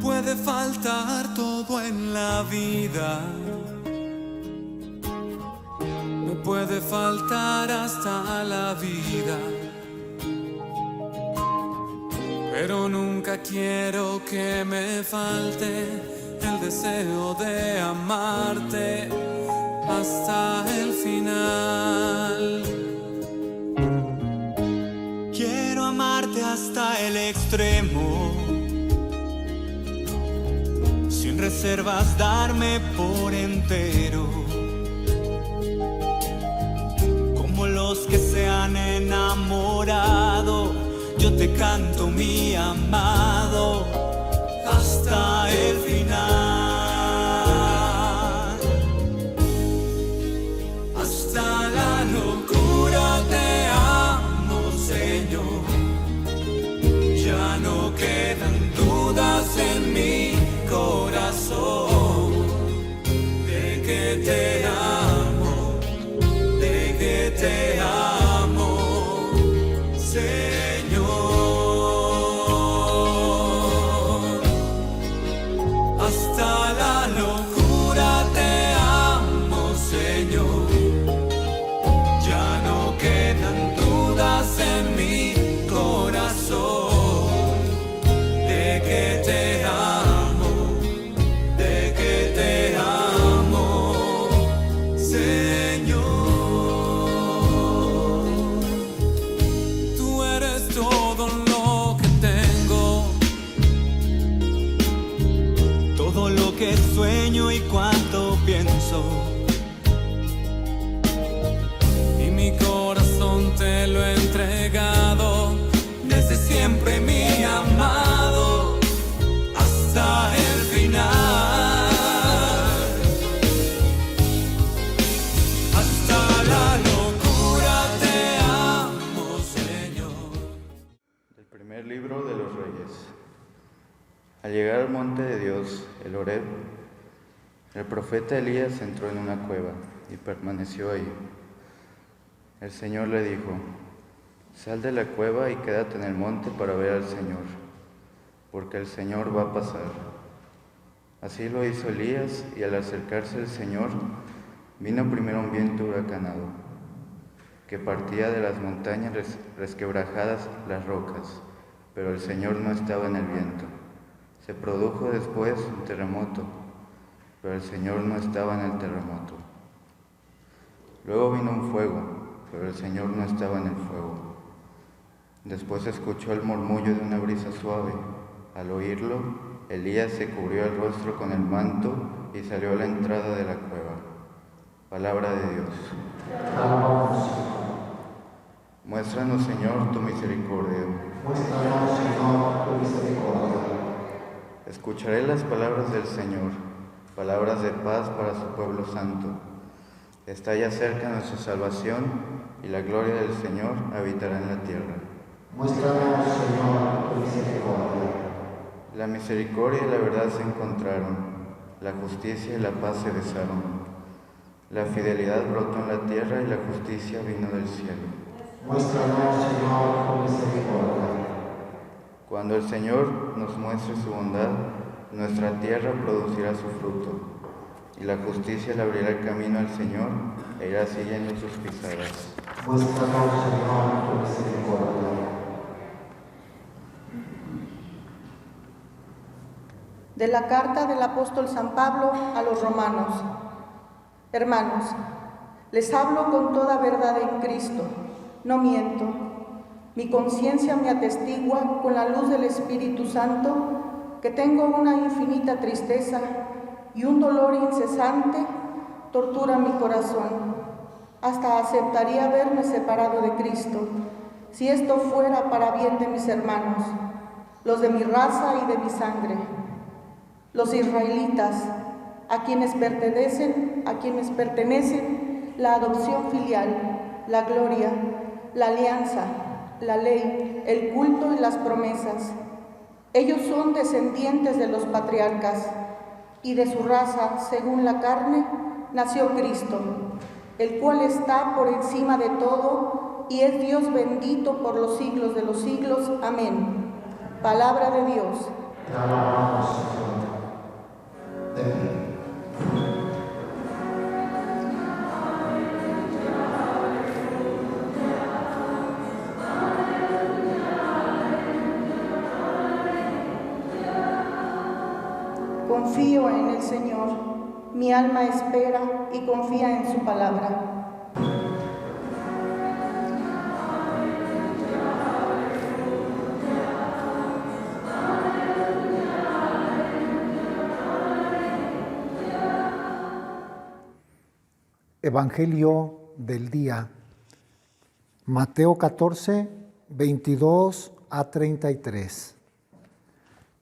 puede faltar todo en la vida. Me puede faltar hasta la vida, pero nunca quiero que me falte el deseo de amarte hasta el final. Quiero amarte hasta el extremo, sin reservas darme por entero, como los que se han enamorado. Yo te canto, mi amado, hasta el final. Hasta la locura te amo, Señor. Ya no quedan dudas en mi corazón de que te amo, de que te amo, Señor. Hasta la locura te amo, Señor. Ya no quedan dudas en mi corazón de que te amo, de que te amo, Señor. Tú eres todo lo que tengo, todo lo que sueño y cuanto pienso, y mi corazón te lo he entregado desde siempre, mi amado, hasta el final. Hasta la locura te amo, Señor. Del primer libro de los Reyes. Al llegar al monte de Dios, el Horeb, el profeta Elías entró en una cueva y permaneció ahí. El Señor le dijo: sal de la cueva y quédate en el monte para ver al Señor, porque el Señor va a pasar. Así lo hizo Elías, y al acercarse el Señor, vino primero un viento huracanado, que partía de las montañas resquebrajadas las rocas, pero el Señor no estaba en el viento. Se produjo después un terremoto, pero el Señor no estaba en el terremoto. Luego vino un fuego, pero el Señor no estaba en el fuego. Después escuchó el murmullo de una brisa suave. Al oírlo, Elías se cubrió el rostro con el manto y salió a la entrada de la cueva. Palabra de Dios. Muéstranos, Señor, tu misericordia. Muéstranos, Señor, tu misericordia. Escucharé las palabras del Señor, palabras de paz para su pueblo santo. Está ya cerca nuestra salvación, y la gloria del Señor habitará en la tierra. Muéstranos, Señor, tu misericordia. La misericordia y la verdad se encontraron, la justicia y la paz se besaron. La fidelidad brotó en la tierra y la justicia vino del cielo. Muéstranos, Señor, tu misericordia. Cuando el Señor nos muestre su bondad, nuestra tierra producirá su fruto, y la justicia le abrirá el camino al Señor e irá siguiendo sus pisadas. Muéstranos, Señor, tu misericordia. De la carta del apóstol San Pablo a los romanos. Hermanos, les hablo con toda verdad en Cristo, no miento. Mi conciencia me atestigua con la luz del Espíritu Santo que tengo una infinita tristeza y un dolor incesante tortura mi corazón. Hasta aceptaría verme separado de Cristo, si esto fuera para bien de mis hermanos, los de mi raza y de mi sangre, los israelitas, a quienes pertenecen la adopción filial, la gloria, la alianza, la ley, el culto y las promesas. Ellos son descendientes de los patriarcas, y de su raza, según la carne, nació Cristo, el cual está por encima de todo y es Dios bendito por los siglos de los siglos. Amén. Palabra de Dios. Te alabamos, Señor. De pie. Confío en el Señor, mi alma espera y confía en su palabra. Evangelio del día. Mateo 14, 22 a 33.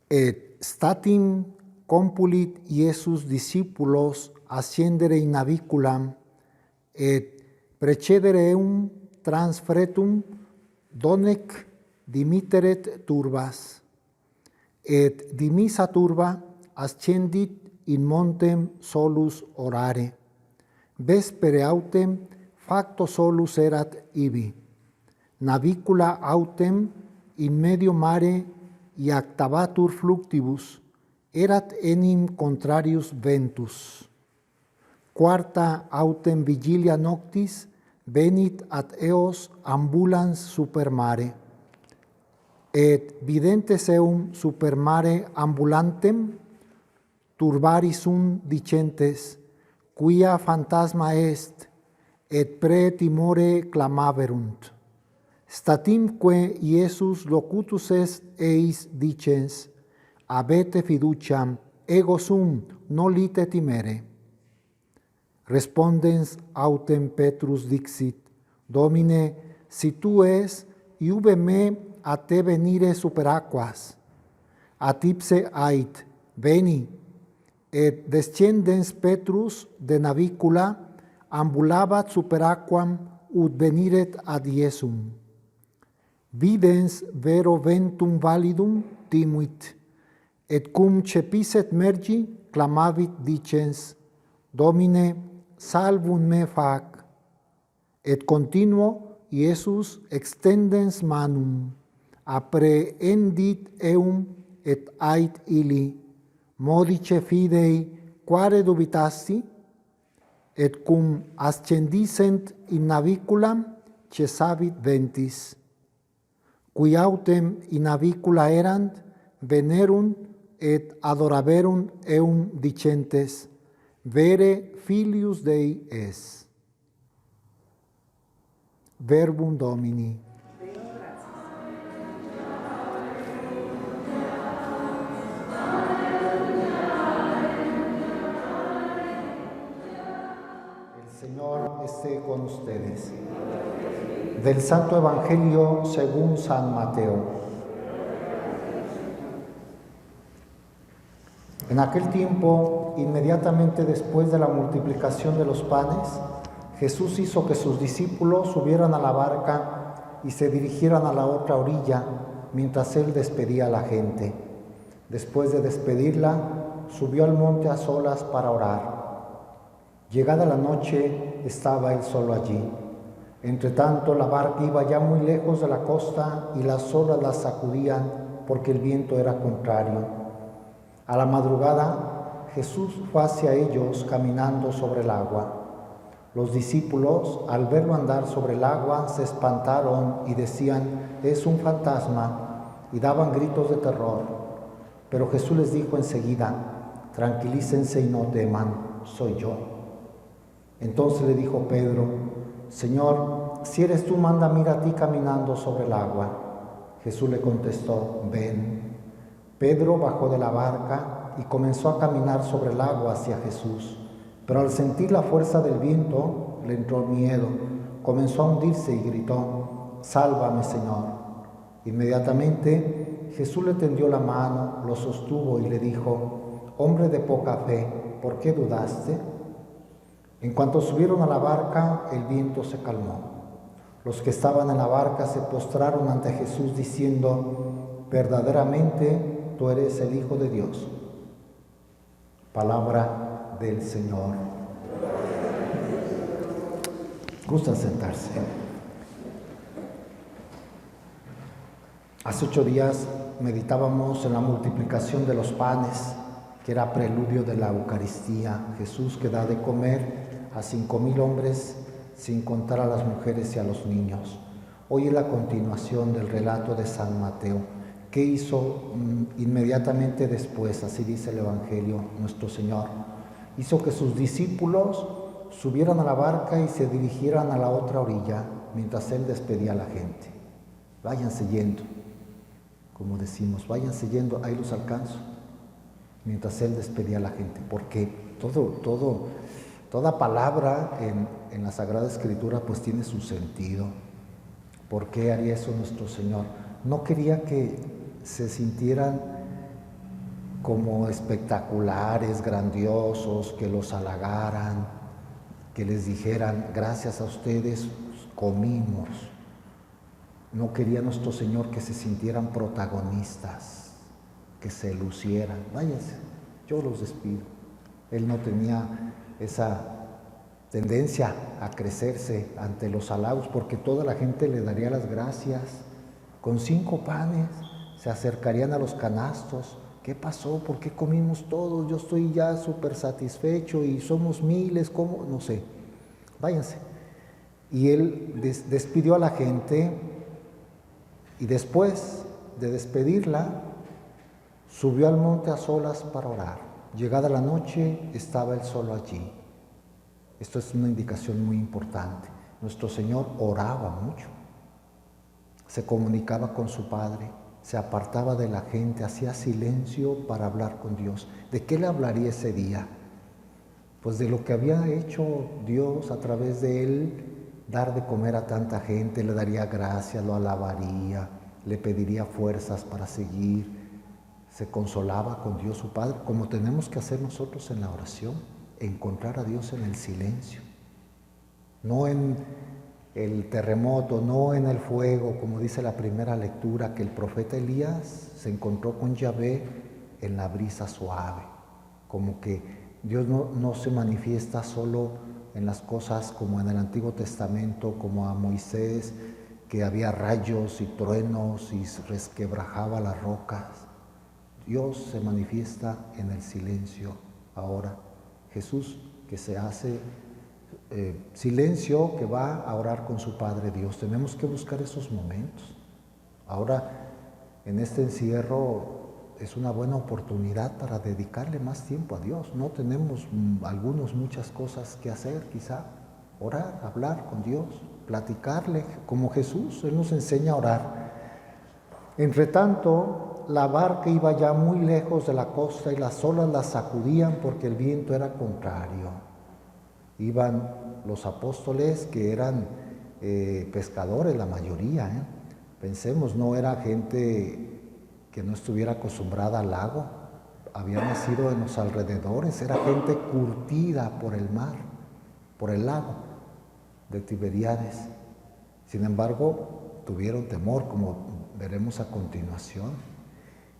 Et statim compulit Iesus discipulos ascendere in naviculam, et precedere eum trans fretum donec dimitteret turbas. Et dimissa turba ascendit in montem solus orare. Vespere autem facto solus erat ibi. Navicula autem in medio mare iactabatur fluctibus, erat enim contrarius ventus. Quarta autem vigilia noctis venit ad eos ambulans super mare. Et videntes eum super mare ambulantem, turbaris dicentes, quia phantasma est, et pre timore clamaverunt. Statimque Iesus locutus est eis dicens, abete fiduciam, ego sum nolite timere. Respondens autem Petrus dixit, Domine, si tu es, iube me a te venire super aquas. Atipse ait, veni. Et descendens Petrus de navicula ambulabat super aquam ut veniret ad Iesum. Videns vero ventum validum timuit, et cum cepiset mergi clamavit dicens, Domine, salvum me fac. Et continuo Iesus extendens manum, apprehendit eum et ait illi, modice fidei quare dubitasti, et cum ascendissent in naviculam cessavit ventis. Qui autem in navicula erant, venerunt et adoraverunt eum dicentes, vere filius Dei es. Verbum Domini. Señor esté con ustedes. Del Santo Evangelio según San Mateo. En aquel tiempo, inmediatamente después de la multiplicación de los panes, Jesús hizo que sus discípulos subieran a la barca y se dirigieran a la otra orilla, mientras él despedía a la gente. Después de despedirla, subió al monte a solas para orar. Llegada la noche, estaba él solo allí. Entretanto, la barca iba ya muy lejos de la costa y las olas la sacudían porque el viento era contrario. A la madrugada, Jesús fue hacia ellos caminando sobre el agua. Los discípulos, al verlo andar sobre el agua, se espantaron y decían, es un fantasma, y daban gritos de terror. Pero Jesús les dijo enseguida, tranquilícense y no teman, soy yo. Entonces le dijo Pedro, Señor, si eres tú, mándame ir a ti caminando sobre el agua. Jesús le contestó, ven. Pedro bajó de la barca y comenzó a caminar sobre el agua hacia Jesús. Pero al sentir la fuerza del viento, le entró miedo. Comenzó a hundirse y gritó, sálvame, Señor. Inmediatamente Jesús le tendió la mano, lo sostuvo y le dijo, hombre de poca fe, ¿por qué dudaste? En cuanto subieron a la barca, el viento se calmó. Los que estaban en la barca se postraron ante Jesús diciendo, verdaderamente tú eres el Hijo de Dios. Palabra del Señor. ¿Gustan sentarse? Hace 8 días meditábamos en la multiplicación de los panes, que era preludio de la Eucaristía. Jesús que da de comer a 5,000 hombres, sin contar a las mujeres y a los niños. Hoy es la continuación del relato de San Mateo. ¿Qué hizo inmediatamente después? Así dice el Evangelio, nuestro Señor. Hizo que sus discípulos subieran a la barca y se dirigieran a la otra orilla, mientras Él despedía a la gente. Váyanse yendo, como decimos, váyanse yendo, ahí los alcanzo. Mientras Él despedía a la gente, porque toda palabra en la Sagrada Escritura pues tiene su sentido. ¿Por qué haría eso nuestro Señor? No quería que se sintieran como espectaculares, grandiosos, que los halagaran, que les dijeran, gracias a ustedes comimos. No quería nuestro Señor que se sintieran protagonistas, que se lucieran. Váyanse, yo los despido. Él no tenía esa tendencia a crecerse ante los halagos, porque toda la gente le daría las gracias. Con 5 panes se acercarían a los canastos. ¿Qué pasó? ¿Por qué comimos todos? Yo estoy ya súper satisfecho y somos miles, ¿cómo? No sé. Váyanse. Y Él despidió a la gente y después de despedirla, subió al monte a solas para orar. Llegada la noche, estaba Él solo allí. Esto es una indicación muy importante. Nuestro Señor oraba mucho. Se comunicaba con su Padre, se apartaba de la gente, hacía silencio para hablar con Dios. ¿De qué le hablaría ese día? Pues de lo que había hecho Dios a través de Él, dar de comer a tanta gente, le daría gracias, lo alabaría, le pediría fuerzas para seguir. Se consolaba con Dios su Padre, como tenemos que hacer nosotros en la oración, encontrar a Dios en el silencio, no en el terremoto, no en el fuego, como dice la primera lectura, que el profeta Elías se encontró con Yahvé en la brisa suave, como que Dios no se manifiesta solo en las cosas como en el Antiguo Testamento, como a Moisés, que había rayos y truenos y resquebrajaba las rocas. Dios se manifiesta en el silencio ahora. Jesús que se hace silencio, que va a orar con su Padre Dios. Tenemos que buscar esos momentos. Ahora, en este encierro, es una buena oportunidad para dedicarle más tiempo a Dios. No tenemos algunos muchas cosas que hacer, quizá. Orar, hablar con Dios, platicarle, como Jesús, Él nos enseña a orar. Entre tanto, la barca iba ya muy lejos de la costa y las olas la sacudían porque el viento era contrario. Iban los apóstoles que eran pescadores, la mayoría. Pensemos, no era gente que no estuviera acostumbrada al lago, había nacido en los alrededores, era gente curtida por el mar, por el lago de Tiberíades. Sin embargo, tuvieron temor, como veremos a continuación.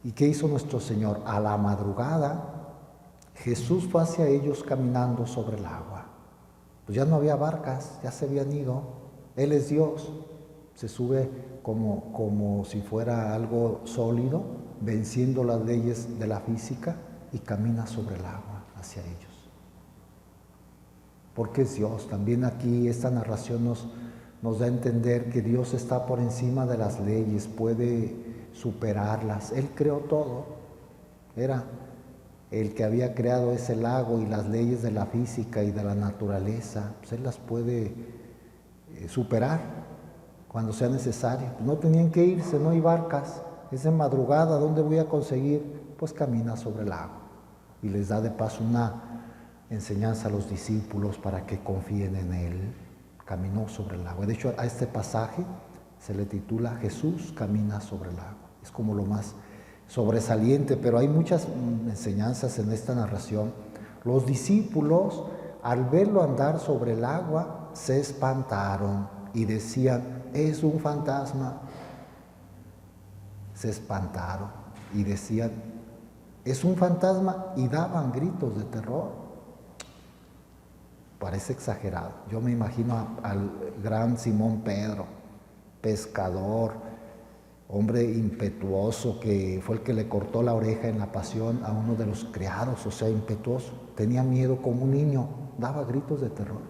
¿Y qué hizo nuestro Señor? A la madrugada, Jesús fue hacia ellos caminando sobre el agua. Pues ya no había barcas, ya se habían ido. Él es Dios. Se sube como si fuera algo sólido, venciendo las leyes de la física y camina sobre el agua hacia ellos. Porque es Dios. También aquí esta narración nos da a entender que Dios está por encima de las leyes, puede superarlas. Él creó todo. Era el que había creado ese lago y las leyes de la física y de la naturaleza. Pues Él las puede superar cuando sea necesario. No tenían que irse, no hay barcas. Es de madrugada, ¿dónde voy a conseguir? Pues camina sobre el agua. Y les da de paso una enseñanza a los discípulos para que confíen en Él. Caminó sobre el agua. De hecho, a este pasaje se le titula Jesús camina sobre el agua. Es como lo más sobresaliente, pero hay muchas enseñanzas en esta narración. Los discípulos, al verlo andar sobre el agua, se espantaron y decían, es un fantasma. Se espantaron y decían, es un fantasma, y daban gritos de terror. Parece exagerado. Yo me imagino al gran Simón Pedro, pescador, hombre impetuoso que fue el que le cortó la oreja en la pasión a uno de los criados, o sea, impetuoso. Tenía miedo como un niño, daba gritos de terror.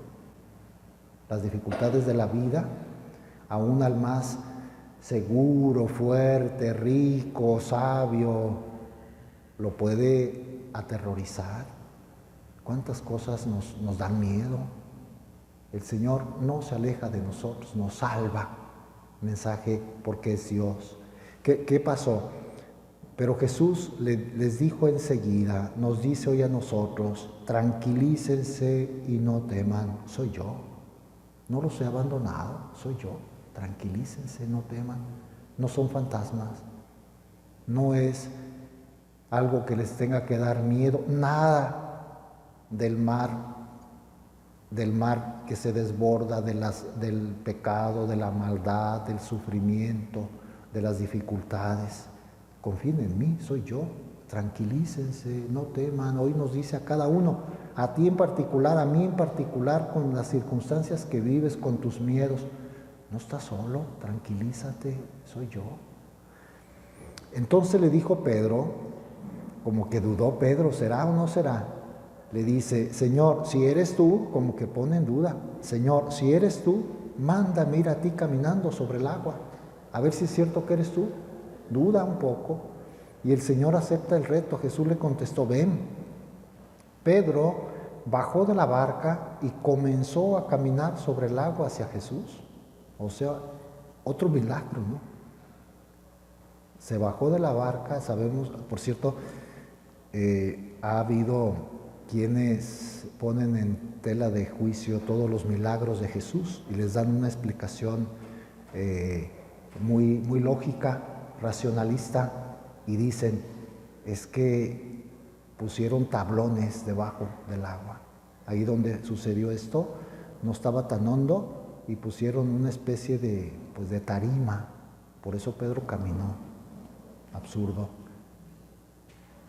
Las dificultades de la vida, aún al más seguro, fuerte, rico, sabio, lo puede aterrorizar. ¿Cuántas cosas nos dan miedo? El Señor no se aleja de nosotros, nos salva. Mensaje porque es Dios. ¿Qué pasó? Pero Jesús les dijo enseguida, nos dice hoy a nosotros, tranquilícense y no teman, soy yo. No los he abandonado, soy yo. Tranquilícense, no teman. No son fantasmas. No es algo que les tenga que dar miedo. Nada del mar que se desborda, del pecado, de la maldad, del sufrimiento, de las dificultades. Confíen en mí, soy yo. Tranquilícense, no teman. Hoy nos dice a cada uno, a ti en particular, a mí en particular, con las circunstancias que vives, con tus miedos. No estás solo, tranquilízate, soy yo. Entonces le dijo Pedro, como que dudó Pedro, ¿será o no será? Le dice, Señor, si eres tú, como que pone en duda, Señor, si eres tú, mándame ir a ti caminando sobre el agua, a ver si es cierto que eres tú. Duda un poco, y el Señor acepta el reto. Jesús le contestó, ven. Pedro bajó de la barca y comenzó a caminar sobre el agua hacia Jesús. O sea, otro milagro, ¿no? Se bajó de la barca, sabemos, por cierto, ha habido quienes ponen en tela de juicio todos los milagros de Jesús y les dan una explicación muy lógica, racionalista, y dicen, es que pusieron tablones debajo del agua. Ahí donde sucedió esto, no estaba tan hondo y pusieron una especie de tarima. Por eso Pedro caminó. Absurdo.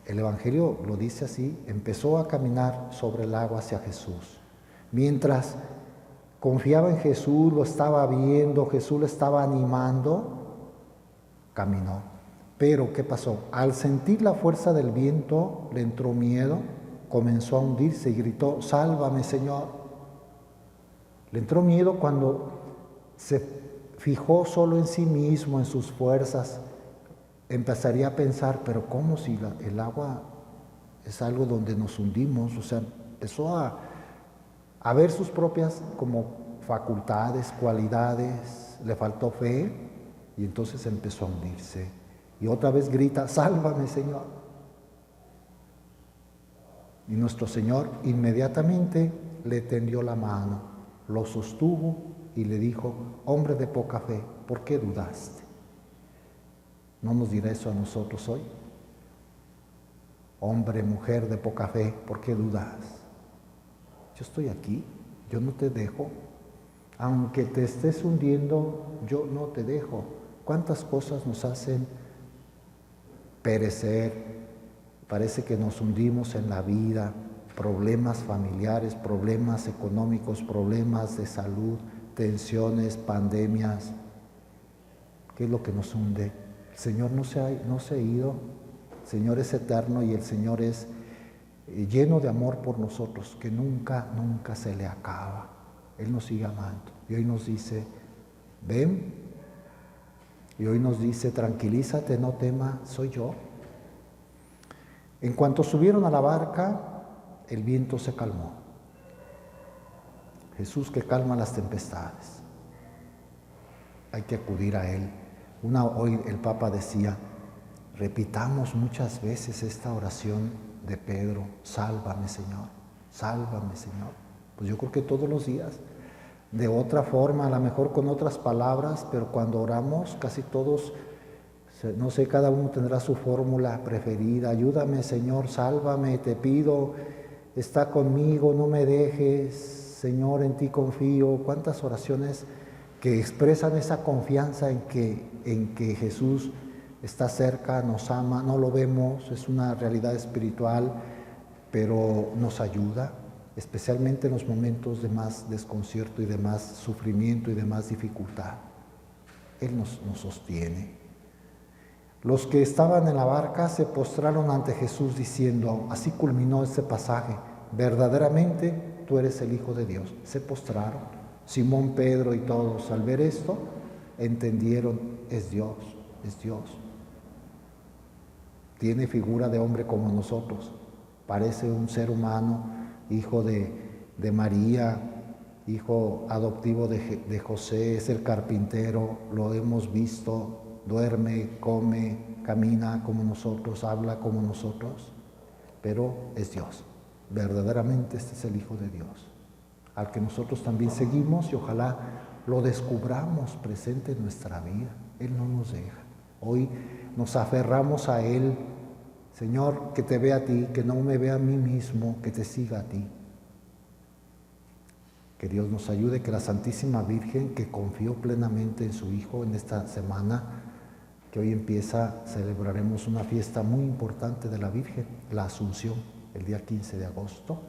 El Evangelio lo dice así, empezó a caminar sobre el agua hacia Jesús. Mientras confiaba en Jesús, lo estaba viendo, Jesús le estaba animando, caminó. Pero, ¿qué pasó? Al sentir la fuerza del viento, le entró miedo, comenzó a hundirse y gritó, sálvame, Señor. Le entró miedo cuando se fijó solo en sí mismo, en sus fuerzas. Empezaría a pensar, pero ¿cómo si el agua es algo donde nos hundimos? O sea, empezó a ver sus propias como facultades, cualidades, le faltó fe y entonces empezó a hundirse. Y otra vez grita, sálvame, Señor. Y nuestro Señor inmediatamente le tendió la mano, lo sostuvo y le dijo, hombre de poca fe, ¿por qué dudaste? ¿No nos dirá eso a nosotros hoy? Hombre, mujer de poca fe, ¿por qué dudas? Yo estoy aquí, yo no te dejo. Aunque te estés hundiendo, yo no te dejo. ¿Cuántas cosas nos hacen perecer? Parece que nos hundimos en la vida, problemas familiares, problemas económicos, problemas de salud, tensiones, pandemias. ¿Qué es lo que nos hunde? El Señor no se ha ido, el Señor es eterno y el Señor es lleno de amor por nosotros, que nunca se le acaba. Él nos sigue amando y hoy nos dice, ven, y hoy nos dice, tranquilízate, no tema, soy yo. En cuanto subieron a la barca, el viento se calmó. Jesús que calma las tempestades. Hay que acudir a Él. Hoy el Papa decía, repitamos muchas veces esta oración de Pedro, sálvame Señor, sálvame Señor. Pues yo creo que todos los días, de otra forma, a lo mejor con otras palabras, pero cuando oramos casi todos, no sé, cada uno tendrá su fórmula preferida. Ayúdame Señor, sálvame, te pido, está conmigo, no me dejes, Señor, en ti confío. Cuántas oraciones que expresan esa confianza en que Jesús está cerca, nos ama, no lo vemos, es una realidad espiritual, pero nos ayuda, especialmente en los momentos de más desconcierto y de más sufrimiento y de más dificultad. Él nos sostiene. Los que estaban en la barca se postraron ante Jesús diciendo, así culminó este pasaje, verdaderamente tú eres el Hijo de Dios. Se postraron. Simón, Pedro y todos al ver esto entendieron, es Dios, es Dios. Tiene figura de hombre como nosotros, parece un ser humano, hijo de María, hijo adoptivo de José, es el carpintero, lo hemos visto, duerme, come, camina como nosotros, habla como nosotros, pero es Dios. Verdaderamente este es el Hijo de Dios, al que nosotros también seguimos y ojalá lo descubramos presente en nuestra vida. Él no nos deja. Hoy nos aferramos a Él. Señor, que te vea a ti, que no me vea a mí mismo, que te siga a ti. Que Dios nos ayude, que la Santísima Virgen, que confió plenamente en su Hijo en esta semana, que hoy empieza, celebraremos una fiesta muy importante de la Virgen, la Asunción, el día 15 de agosto.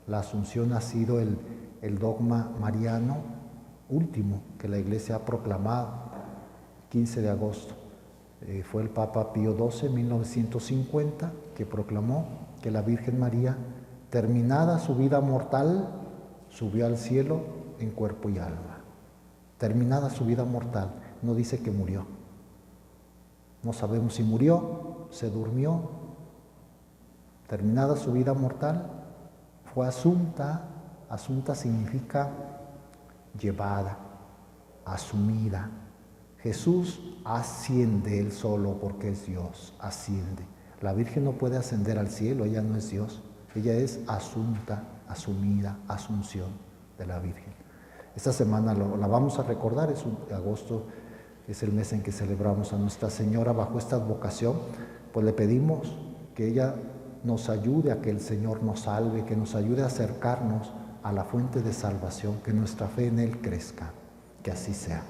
La Asunción ha sido el dogma mariano último que la Iglesia ha proclamado, 15 de agosto. Fue el Papa Pío XII, 1950, que proclamó que la Virgen María, terminada su vida mortal, subió al cielo en cuerpo y alma. Terminada su vida mortal, no dice que murió. No sabemos si murió, se durmió. Terminada su vida mortal, fue asunta. Asunta significa llevada, asumida. Jesús asciende Él solo porque es Dios, asciende. La Virgen no puede ascender al cielo, ella no es Dios. Ella es asunta, asumida, asunción de la Virgen. Esta semana la vamos a recordar, agosto es el mes en que celebramos a Nuestra Señora bajo esta advocación. Pues le pedimos que ella nos ayude a que el Señor nos salve, que nos ayude a acercarnos a la fuente de salvación, que nuestra fe en Él crezca, que así sea.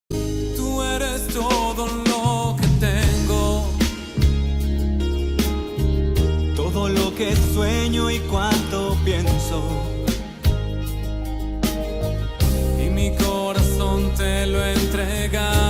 Tú eres todo lo que tengo, todo lo que sueño y cuanto pienso, y mi corazón te lo he entregado.